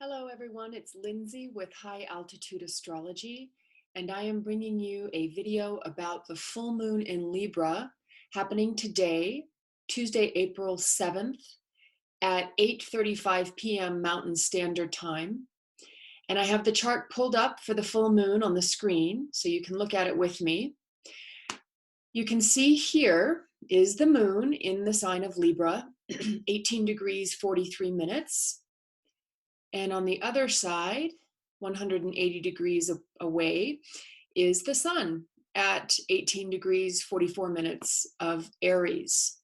Hello everyone, it's Lindsay with High Altitude Astrology, and I am bringing you a video about the full moon in Libra happening today, Tuesday, April 7th at 8:35 p.m. Mountain Standard Time. And I have the chart pulled up for the full moon on the screen, so you can look at it with me. You can see here is the moon in the sign of Libra, 18 degrees 43 minutes. And on the other side, 180 degrees away, is the sun at 18 degrees 44 minutes of Aries.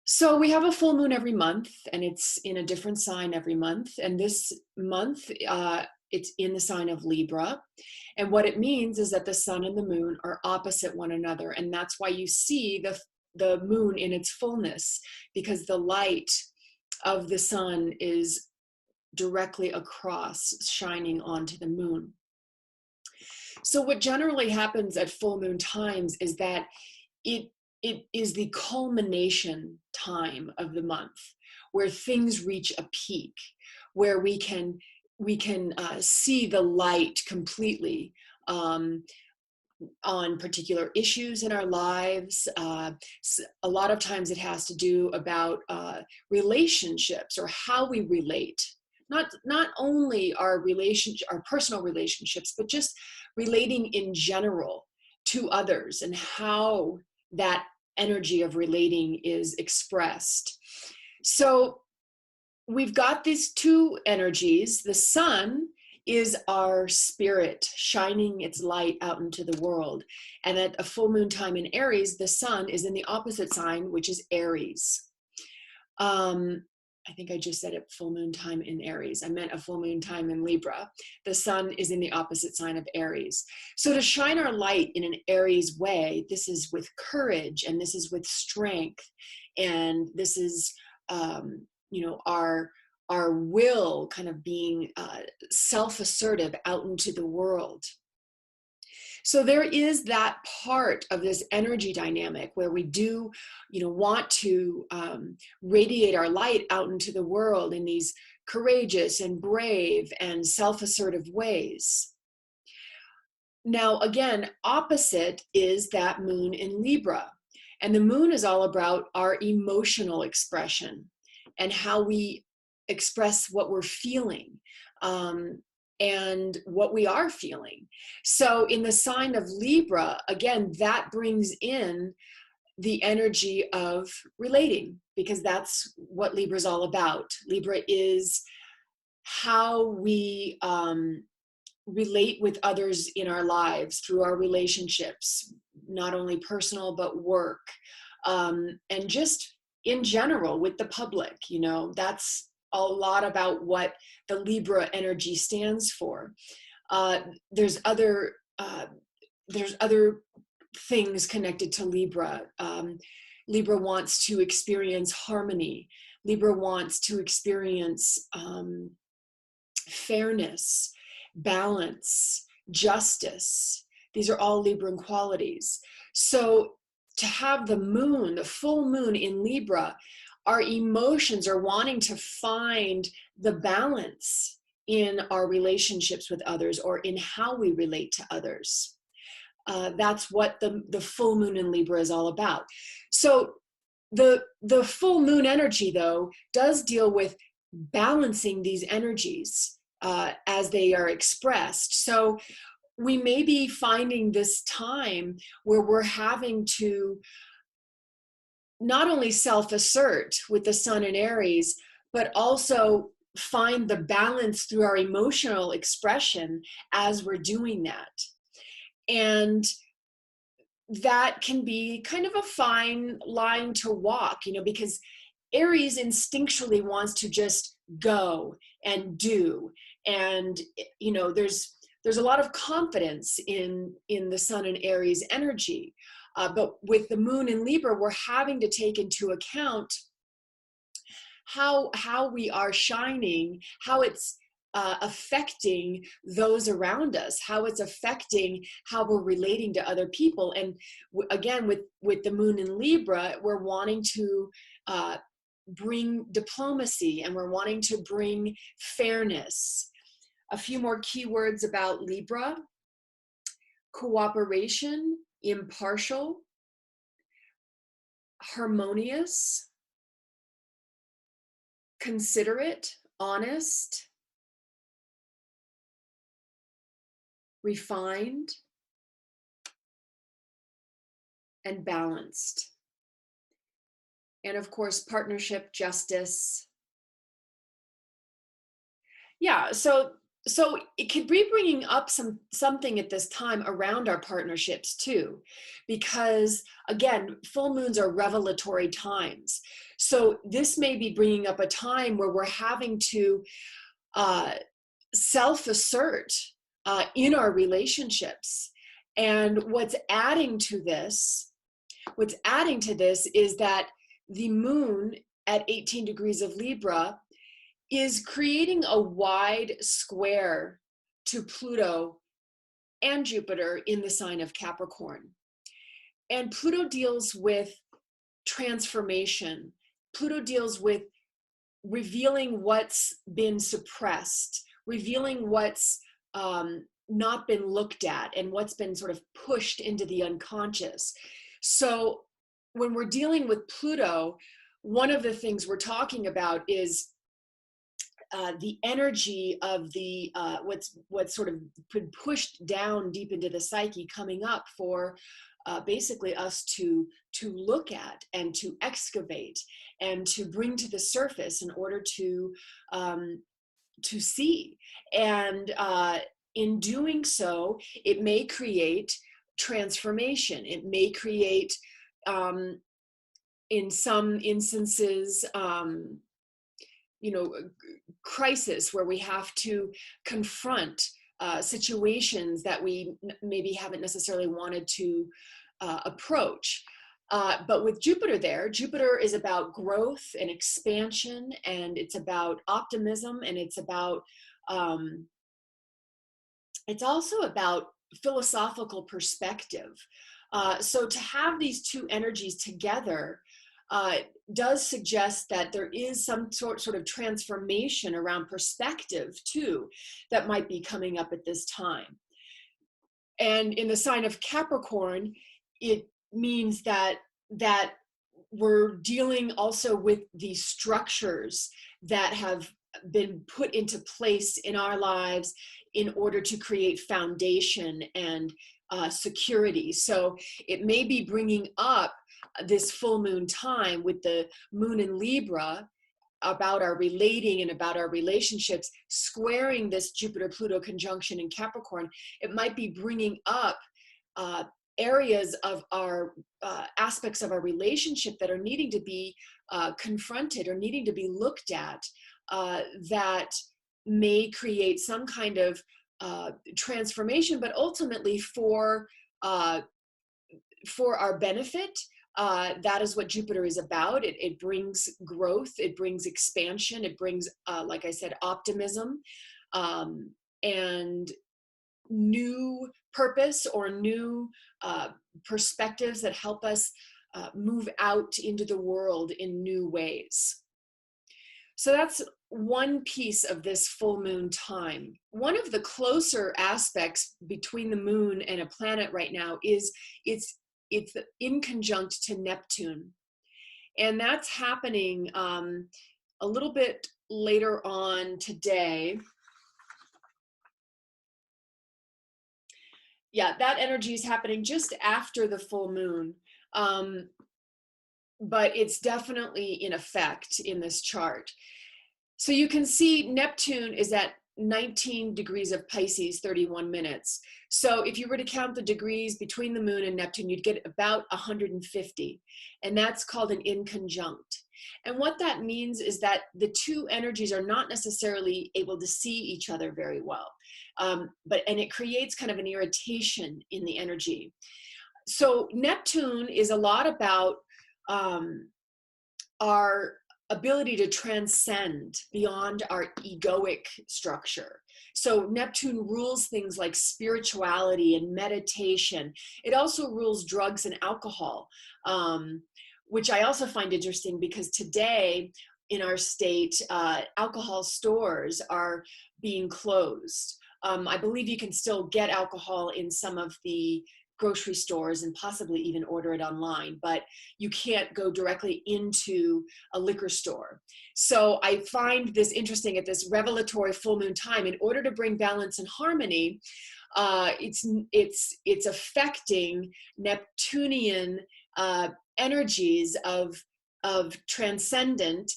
So we have a full moon every month, and it's in a different sign every month. And this month, it's in the sign of Libra. And what it means is that the sun and the moon are opposite one another. And that's why you see the moon in its fullness, because the light of the sun is directly across, shining onto the moon. So what generally happens at full moon times is that it is the culmination time of the month, where things reach a peak, where we can see the light completely on particular issues in our lives. A lot of times it has to do about relationships, or how we relate. Not only our personal relationships, but just relating in general to others, and how that energy of relating is expressed. So we've got these two energies. The sun is our spirit shining its light out into the world. And at a full moon time in Aries, the sun is in the opposite sign, which is Aries. I think I just said it, full moon time in Aries. I meant a full moon time in Libra. The sun is in the opposite sign of Aries. So to shine our light in an Aries way, this is with courage, and this is with strength, and this is, our will kind of being self-assertive out into the world. So there is that part of this energy dynamic where we do, want to radiate our light out into the world in these courageous and brave and self-assertive ways. Now, again, opposite is that moon in Libra. And the moon is all about our emotional expression and how we express what we're feeling. And what we are feeling. So in the sign of Libra, again, that brings in the energy of relating, because that's what Libra is all about. Libra is how we relate with others in our lives through our relationships, not only personal, but work, and just in general with the public. That's a lot about what the Libra energy stands for. There's other things connected to Libra. Libra wants to experience harmony. Libra wants to experience fairness, balance, justice. These are all Libran qualities. So to have the moon, the full moon in Libra, our emotions are wanting to find the balance in our relationships with others, or in how we relate to others. That's what the full moon in Libra is all about. So the full moon energy, though, does deal with balancing these energies as they are expressed. So we may be finding this time where we're having to not only self-assert with the sun in Aries, but also find the balance through our emotional expression as we're doing that. And that can be kind of a fine line to walk, because Aries instinctually wants to just go and do. And, there's a lot of confidence in the sun and Aries energy. But with the moon in Libra, we're having to take into account how we are shining, how it's affecting those around us, how it's affecting how we're relating to other people. And again, with the moon in Libra, we're wanting to bring diplomacy, and we're wanting to bring fairness. A few more keywords about Libra: cooperation, impartial, harmonious, considerate, honest, refined, and balanced. And of course, partnership, justice. Yeah, so it could be bringing up something at this time around our partnerships too, because again, full moons are revelatory times. So this may be bringing up a time where we're having to self-assert in our relationships. And what's adding to this is that the moon at 18 degrees of Libra is creating a wide square to Pluto and Jupiter in the sign of Capricorn. And Pluto deals with transformation. Pluto deals with revealing what's been suppressed, revealing what's not been looked at, and what's been sort of pushed into the unconscious. So when we're dealing with Pluto, one of the things we're talking about is the energy of the what's sort of been pushed down deep into the psyche, coming up for basically us to look at and to excavate and to bring to the surface in order to see. And in doing so, it may create transformation. It may create, in some instances, crisis, where we have to confront situations that we maybe haven't necessarily wanted to approach. But with Jupiter there, Jupiter is about growth and expansion, and it's about optimism, and it's also about philosophical perspective. So to have these two energies together does suggest that there is some sort of transformation around perspective too that might be coming up at this time. And in the sign of Capricorn, it means that we're dealing also with the structures that have been put into place in our lives in order to create foundation and security. So it may be bringing up this full moon time with the moon in Libra about our relating and about our relationships, squaring this Jupiter-Pluto conjunction in Capricorn. It might be bringing up areas of our aspects of our relationship that are needing to be confronted or needing to be looked at, that may create some kind of transformation, but ultimately for our benefit. That is what Jupiter is about. It brings growth, it brings expansion, it brings, like I said, optimism, and new purpose or new perspectives that help us move out into the world in new ways. So that's one piece of this full moon time. One of the closer aspects between the moon and a planet right now is it's in conjunct to Neptune. And that's happening a little bit later on today. Yeah, that energy is happening just after the full moon. But it's definitely in effect in this chart. So you can see Neptune is at 19 degrees of Pisces, 31 minutes. So if you were to count the degrees between the moon and Neptune, you'd get about 150. And that's called an inconjunct. And what that means is that the two energies are not necessarily able to see each other very well. And it creates kind of an irritation in the energy. So Neptune is a lot about our ability to transcend beyond our egoic structure. So Neptune rules things like spirituality and meditation. It also rules drugs and alcohol, which I also find interesting because today in our state, alcohol stores are being closed. I believe you can still get alcohol in some of the grocery stores and possibly even order it online, but you can't go directly into a liquor store. So I find this interesting at this revelatory full moon time. In order to bring balance and harmony, it's affecting Neptunian energies of transcendent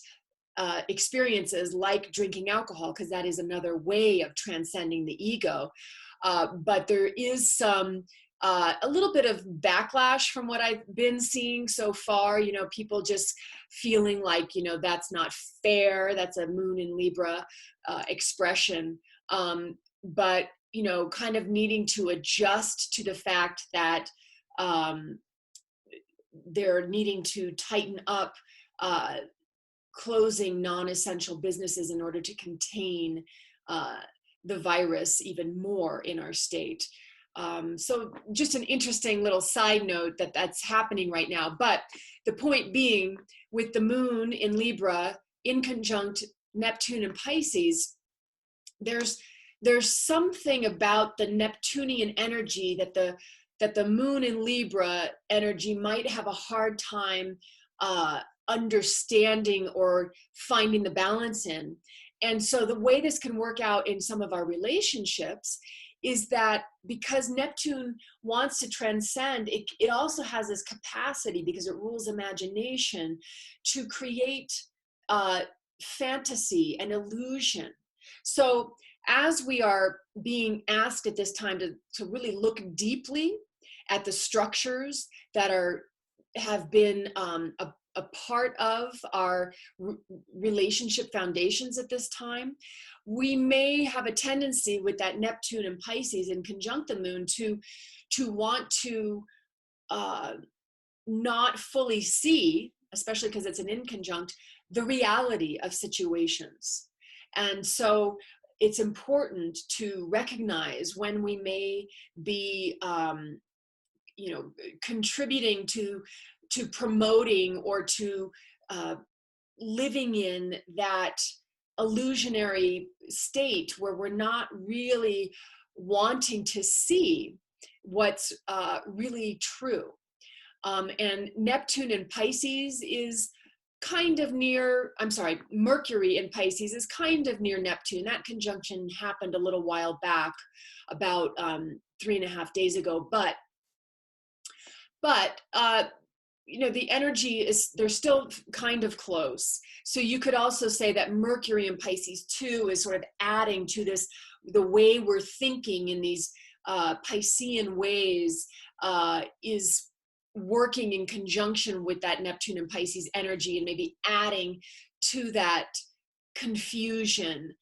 experiences like drinking alcohol, because that is another way of transcending the ego. But there is some a little bit of backlash from what I've been seeing so far. You know, people just feeling like, you know, that's not fair. That's a moon in Libra expression. But, you know, kind of needing to adjust to the fact that they're needing to tighten up closing non-essential businesses in order to contain the virus even more in our state. So just an interesting little side note that that's happening right now. But the point being, with the moon in Libra in conjunct Neptune and Pisces, there's something about the Neptunian energy that the moon in Libra energy might have a hard time understanding or finding the balance in. And so the way this can work out in some of our relationships is that because Neptune wants to transcend, it also has this capacity, because it rules imagination, to create fantasy and illusion. So as we are being asked at this time to really look deeply at the structures that have been a part of our relationship foundations at this time, we may have a tendency with that Neptune and Pisces in conjunct the moon to want to not fully see, especially because it's an in conjunct, the reality of situations. And so it's important to recognize when we may be you know, contributing to promoting or to living in that illusionary state where we're not really wanting to see what's really true. And Neptune in Pisces is kind of near, I'm sorry, Mercury in Pisces is kind of near Neptune. That conjunction happened a little while back, about 3.5 days ago, but you know, the energy is, they're still kind of close. So you could also say that Mercury in Pisces too is sort of adding to this, the way we're thinking in these Piscean ways is working in conjunction with that Neptune and Pisces energy, and maybe adding to that confusion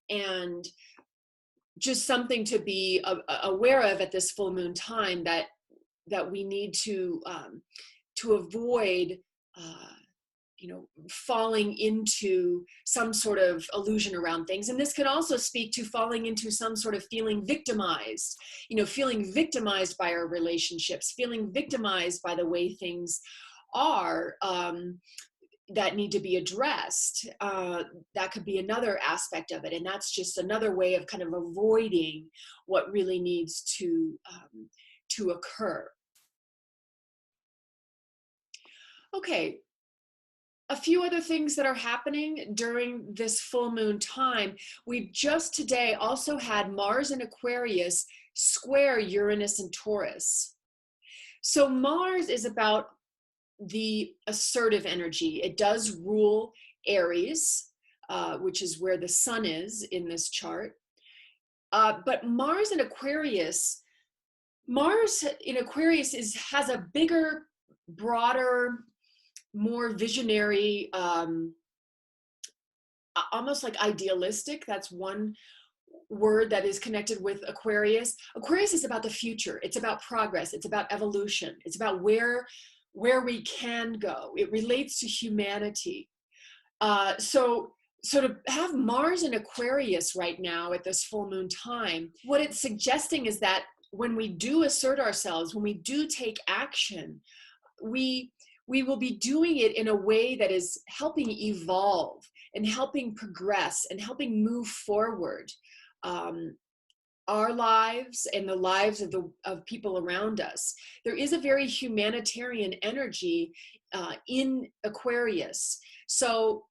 and just something to be aware of at this full moon time, that we need to avoid, you know, falling into some sort of illusion around things. And this could also speak to falling into some sort of feeling victimized, you know, feeling victimized by our relationships, feeling victimized by the way things are that need to be addressed. That could be another aspect of it. And that's just another way of kind of avoiding what really needs to occur. Okay, a few other things that are happening during this full moon time. We've just today also had Mars in Aquarius square Uranus and Taurus. So Mars is about the assertive energy. It does rule Aries, which is where the sun is in this chart. But Mars in Aquarius has a bigger, broader, more visionary, almost like idealistic. That's one word that is connected with Aquarius. Aquarius is about the future. It's about progress. It's about evolution. It's about where we can go. It relates to humanity. So to have Mars in Aquarius right now at this full moon time, what it's suggesting is that when we do assert ourselves, when we do take action, we we will be doing it in a way that is helping evolve and helping progress and helping move forward um, our lives and the lives of people around us. There is a very humanitarian energy in Aquarius. So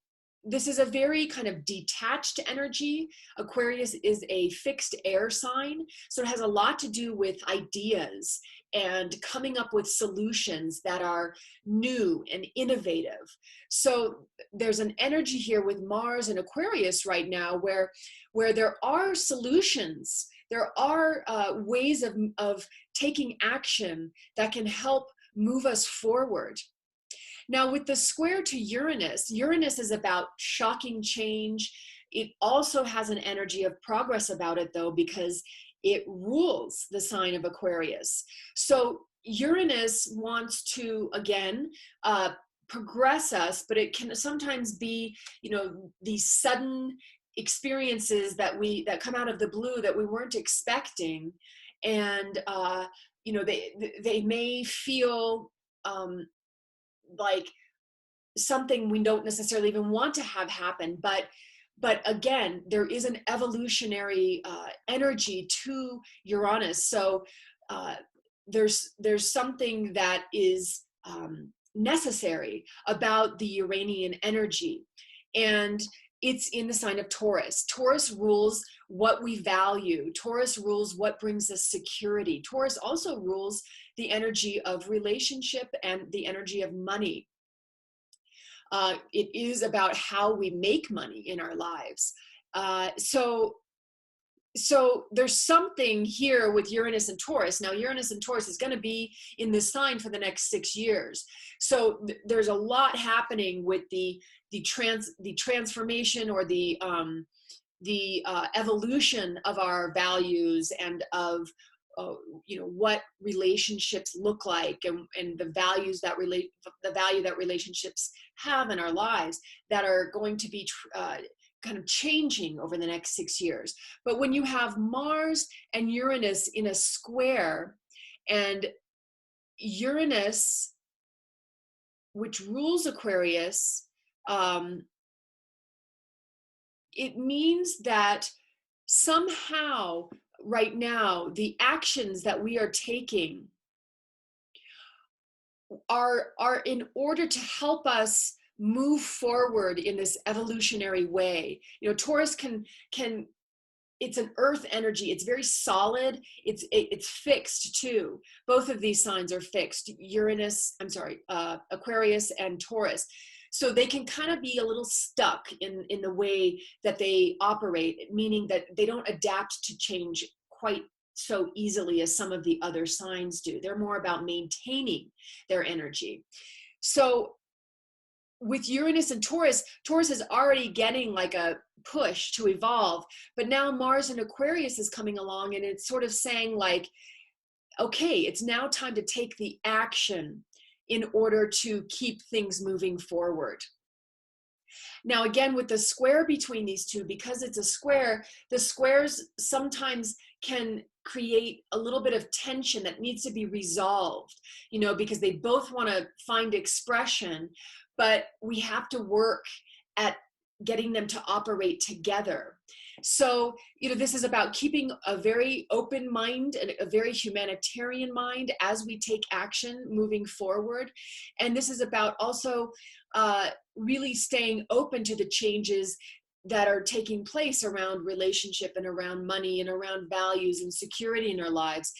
this is a very kind of detached energy. Aquarius is a fixed air sign, so it has a lot to do with ideas and coming up with solutions that are new and innovative. So there's an energy here with Mars and Aquarius right now where there are solutions, there are ways of taking action that can help move us forward. Now, with the square to Uranus, Uranus is about shocking change. It also has an energy of progress about it, though, because it rules the sign of Aquarius. So Uranus wants to, again, progress us, but it can sometimes be, these sudden experiences that come out of the blue that we weren't expecting, and they may feel like something we don't necessarily even want to have happen, but again, there is an evolutionary energy to Uranus. So there's something that is necessary about the Uranian energy, and it's in the sign of Taurus. Taurus rules what we value. Taurus rules what brings us security. Taurus also rules the energy of relationship and the energy of money. It is about how we make money in our lives. So there's something here with Uranus and Taurus. Now, Uranus and Taurus is going to be in this sign for the next 6 years. So there's a lot happening with the transformation or the evolution of our values and of what relationships look like, and the value that relationships have in our lives that are going to be kind of changing over the next 6 years. But when you have Mars and Uranus in a square, and Uranus, which rules Aquarius, it means that somehow right now the actions that we are taking are in order to help us move forward in this evolutionary way. Taurus can it's an earth energy. It's very solid. It's fixed too. Both of these signs are fixed. Aquarius and Taurus. So they can kind of be a little stuck in the way that they operate, meaning that they don't adapt to change quite so easily as some of the other signs do. They're more about maintaining their energy. So with Uranus and Taurus is already getting like a push to evolve, but now Mars and Aquarius is coming along, and it's sort of saying like, okay, it's now time to take the action in order to keep things moving forward. Now, again, with the square between these two, because it's a square, the squares sometimes can create a little bit of tension that needs to be resolved, because they both want to find expression, but we have to work at getting them to operate together. So, this is about keeping a very open mind and a very humanitarian mind as we take action moving forward. And this is about also really staying open to the changes that are taking place around relationship and around money and around values and security in our lives,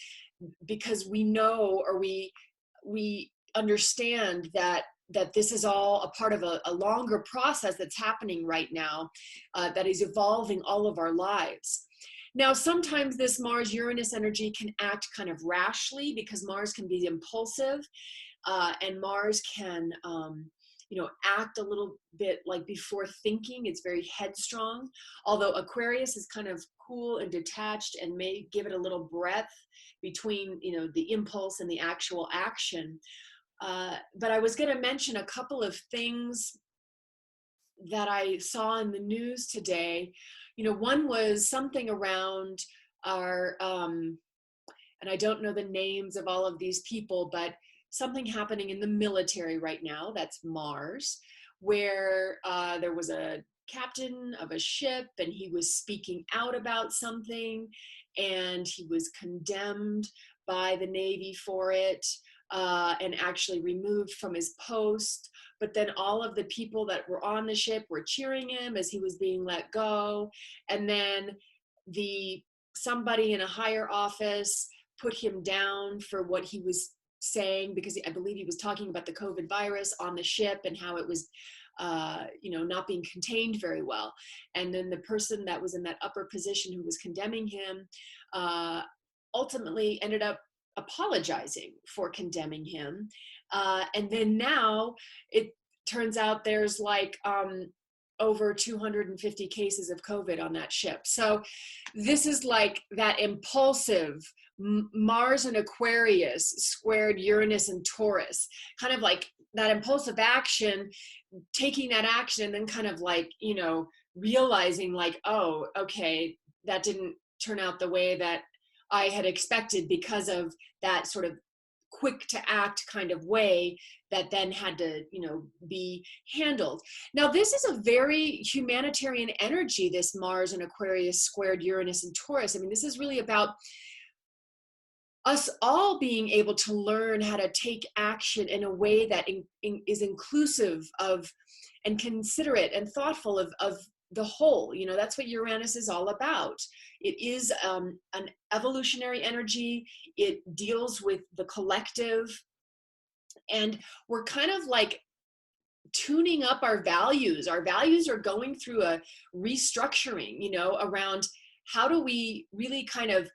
because we know, or we understand that this is all a part of a longer process that's happening right now, that is evolving all of our lives. Now, sometimes this Mars-Uranus energy can act kind of rashly, because Mars can be impulsive, and Mars can act a little bit like before thinking. It's very headstrong, although Aquarius is kind of cool and detached and may give it a little breath between the impulse and the actual action. But I was going to mention a couple of things that I saw in the news today. One was something around our, and I don't know the names of all of these people, but something happening in the military right now, that's Mars, where there was a captain of a ship and he was speaking out about something and he was condemned by the Navy for it, and actually removed from his post. But then all of the people that were on the ship were cheering him as he was being let go. And then the somebody in a higher office put him down for what he was saying, because I believe he was talking about the COVID virus on the ship and how it was not being contained very well. And then the person that was in that upper position who was condemning him ultimately ended up apologizing for condemning him. And then now it turns out there's like over 250 cases of COVID on that ship. So this is like that impulsive Mars and Aquarius squared Uranus and Taurus, kind of like that impulsive action, taking that action and then kind of like, realizing like, oh, okay, that didn't turn out the way that I had expected because of that sort of quick to act kind of way that then had to, be handled. Now, this is a very humanitarian energy, this Mars and Aquarius squared Uranus and Taurus. I mean, this is really about us all being able to learn how to take action in a way that is inclusive of and considerate and thoughtful of the whole. That's what Uranus is all about. It is an evolutionary energy. It deals with the collective. And we're kind of like tuning up our values. Our values are going through a restructuring, around how do we really kind of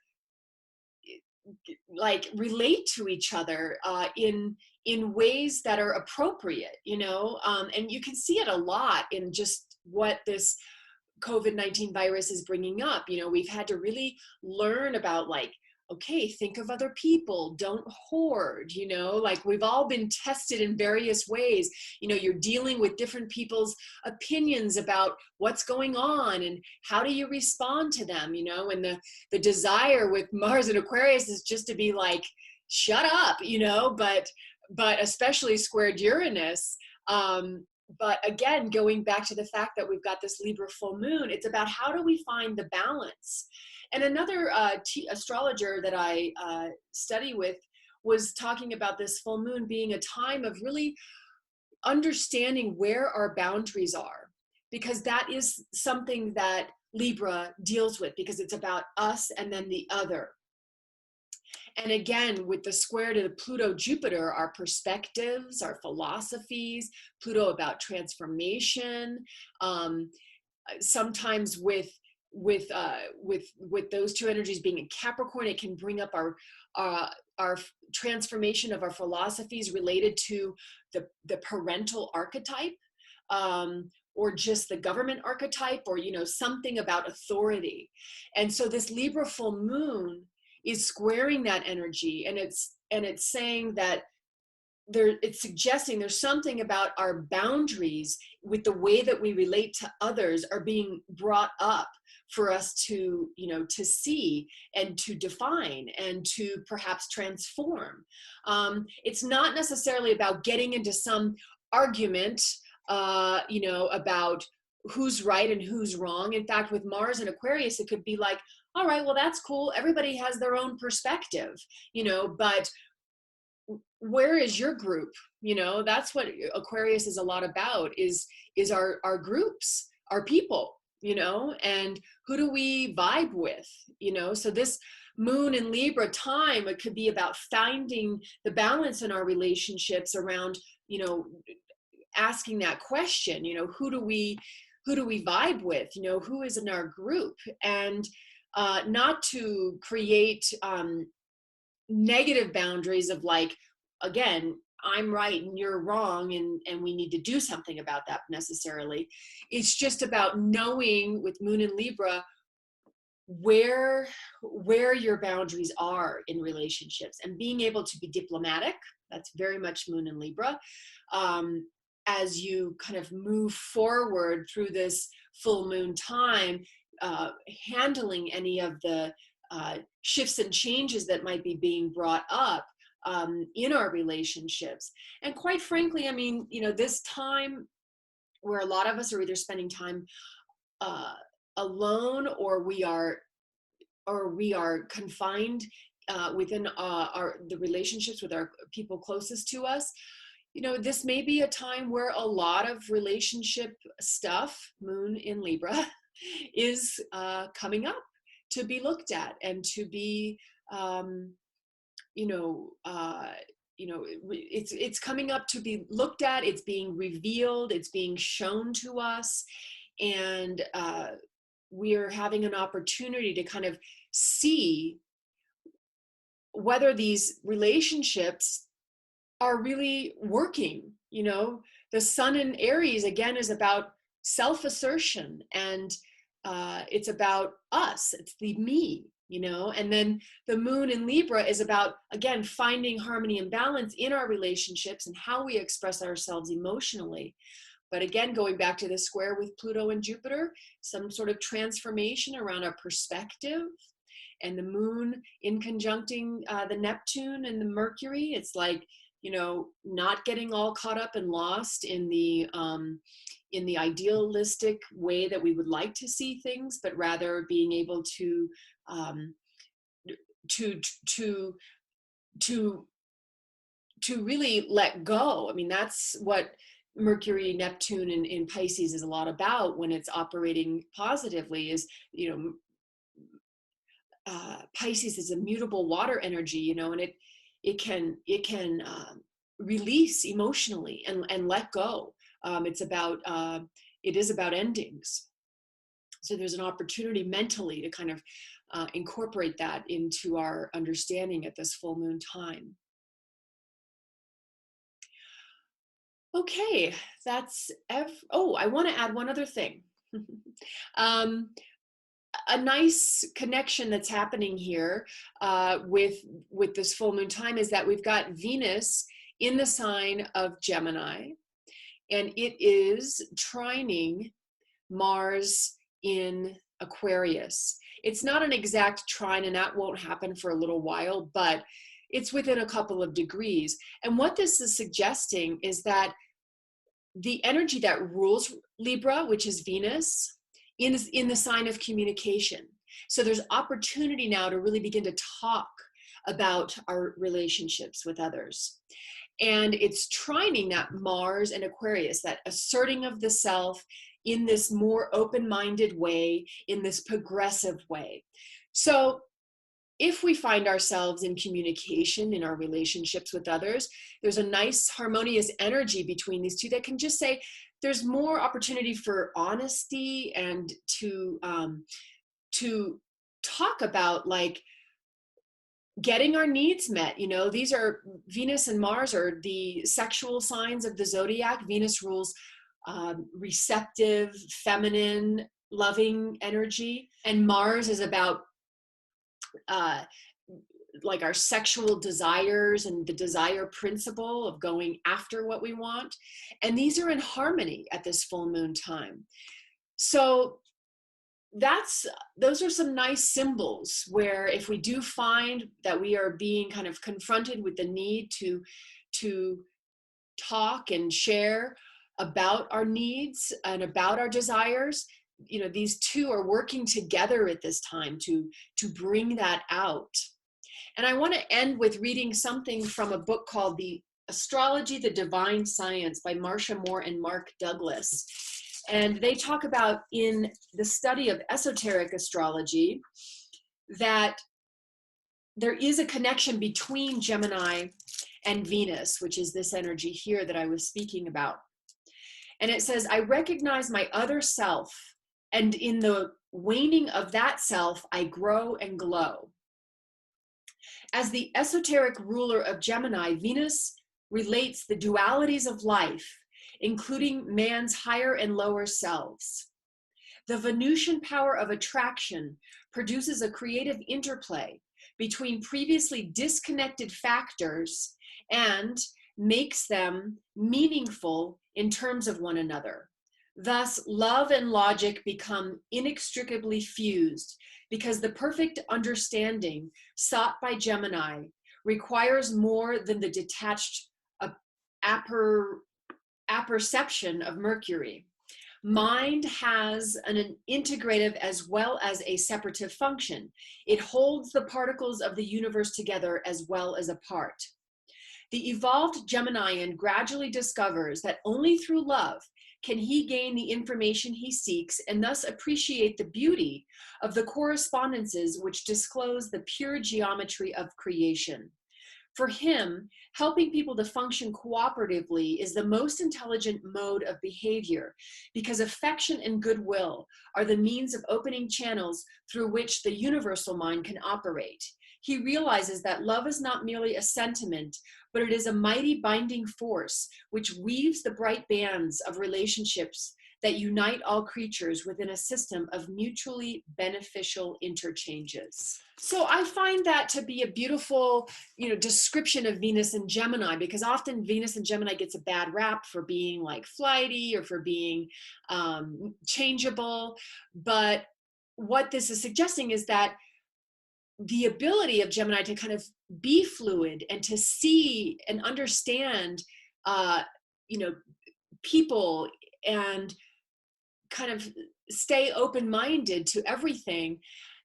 like relate to each other in ways that are appropriate, and you can see it a lot in just what this COVID-19 virus is bringing up. We've had to really learn about like, okay, think of other people, don't hoard, like we've all been tested in various ways. You're dealing with different people's opinions about what's going on and how do you respond to them, and the desire with Mars and Aquarius is just to be like, shut up, but especially squared Uranus. But again, going back to the fact that we've got this Libra full moon, it's about how do we find the balance. And another astrologer that I study with was talking about this full moon being a time of really understanding where our boundaries are, because that is something that Libra deals with, because it's about us and then the other. And again, with the square to the Pluto Jupiter, our perspectives, our philosophies, Pluto about transformation, sometimes with those two energies being in Capricorn, it can bring up our transformation of our philosophies related to the parental archetype, or just the government archetype, or something about authority. And so this Libra full moon is squaring that energy, and it's saying that it's suggesting there's something about our boundaries with the way that we relate to others are being brought up for us to see and to define and to perhaps transform. It's not necessarily about getting into some argument about who's right and who's wrong. In fact, with Mars and Aquarius, it could be like, all right, well, that's cool. Everybody has their own perspective, but where is your group? That's what Aquarius is a lot about, is our groups, our people, and who do we vibe with, so this moon in Libra time, it could be about finding the balance in our relationships around, asking that question, who do we vibe with, who is in our group, and not to create negative boundaries of like, again, I'm right and you're wrong, and we need to do something about that necessarily. It's just about knowing with Moon in Libra where your boundaries are in relationships, and being able to be diplomatic. That's very much Moon in Libra. As you kind of move forward through this full moon time, handling any of the shifts and changes that might be being brought up, in our relationships. And quite frankly, I mean, this time where a lot of us are either spending time alone, or we are confined within the relationships with our people closest to us. This may be a time where a lot of relationship stuff, moon in Libra, is coming up to be looked at and to be, it's coming up to be looked at. It's being revealed. It's being shown to us, and we're having an opportunity to kind of see whether these relationships are really working. The sun in Aries, again, is about self-assertion, and it's about us. It's the me, and then the moon in Libra is about, again, finding harmony and balance in our relationships and how we express ourselves emotionally. But again, going back to the square with Pluto and Jupiter, some sort of transformation around our perspective. And the moon in conjuncting the Neptune and the Mercury, it's like, not getting all caught up and lost in the idealistic way that we would like to see things, but rather being able to really let go. I mean, that's what Mercury, Neptune in Pisces is a lot about when it's operating positively. Is Pisces is a mutable water energy, and it can release emotionally and let go. It is about endings. So there's an opportunity mentally to kind of incorporate that into our understanding at this full moon time. Okay, I want to add one other thing. A nice connection that's happening here with this full moon time is that we've got Venus in the sign of Gemini, and it is trining Mars in Aquarius. It's not an exact trine, and that won't happen for a little while, but it's within a couple of degrees. And what this is suggesting is that the energy that rules Libra, which is Venus, in the sign of communication. So there's opportunity now to really begin to talk about our relationships with others. And it's trining that Mars and Aquarius, that asserting of the self in this more open-minded way, in this progressive way. So if we find ourselves in communication in our relationships with others, there's a nice harmonious energy between these two that can just say, there's more opportunity for honesty and to talk about, like, getting our needs met. These are Venus and Mars are the sexual signs of the zodiac. Venus rules receptive, feminine, loving energy, and Mars is about like our sexual desires and the desire principle of going after what we want. And these are in harmony at this full moon time. So those are some nice symbols where if we do find that we are being kind of confronted with the need to talk and share about our needs and about our desires, these two are working together at this time to bring that out. And I want to end with reading something from a book called The Astrology, the Divine Science by Marcia Moore and Mark Douglas. And they talk about, in the study of esoteric astrology, that there is a connection between Gemini and Venus, which is this energy here that I was speaking about. And it says, I recognize my other self, and in the waning of that self, I grow and glow. As the esoteric ruler of Gemini, Venus relates the dualities of life, including man's higher and lower selves. The Venusian power of attraction produces a creative interplay between previously disconnected factors and makes them meaningful in terms of one another. Thus, love and logic become inextricably fused because the perfect understanding sought by Gemini requires more than the detached uh, apperception of Mercury. Mind has an integrative as well as a separative function. It holds the particles of the universe together as well as apart. The evolved Geminian gradually discovers that only through love can he gain the information he seeks and thus appreciate the beauty of the correspondences which disclose the pure geometry of creation. For him, helping people to function cooperatively is the most intelligent mode of behavior because affection and goodwill are the means of opening channels through which the universal mind can operate. He realizes that love is not merely a sentiment, but it is a mighty binding force which weaves the bright bands of relationships that unite all creatures within a system of mutually beneficial interchanges. So I find that to be a beautiful, description of Venus and Gemini, because often Venus and Gemini gets a bad rap for being like flighty or for being changeable. But what this is suggesting is that the ability of Gemini to kind of be fluid and to see and understand, uh, people and kind of stay open-minded to everything,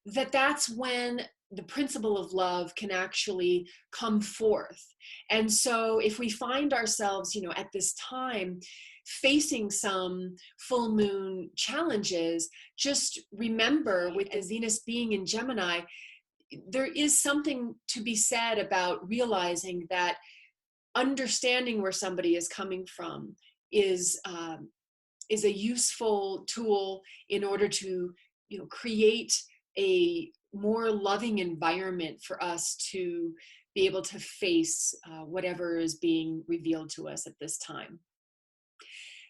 that's when the principle of love can actually come forth. And so if we find ourselves, at this time facing some full moon challenges, just remember with the Venus being in Gemini, there is something to be said about realizing that understanding where somebody is coming from is a useful tool in order to create a more loving environment for us to be able to face whatever is being revealed to us at this time.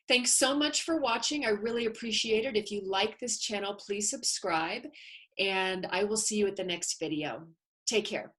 Thanks so much for watching. I really appreciate it. If you like this channel, please subscribe, and I will see you at the next video. Take care.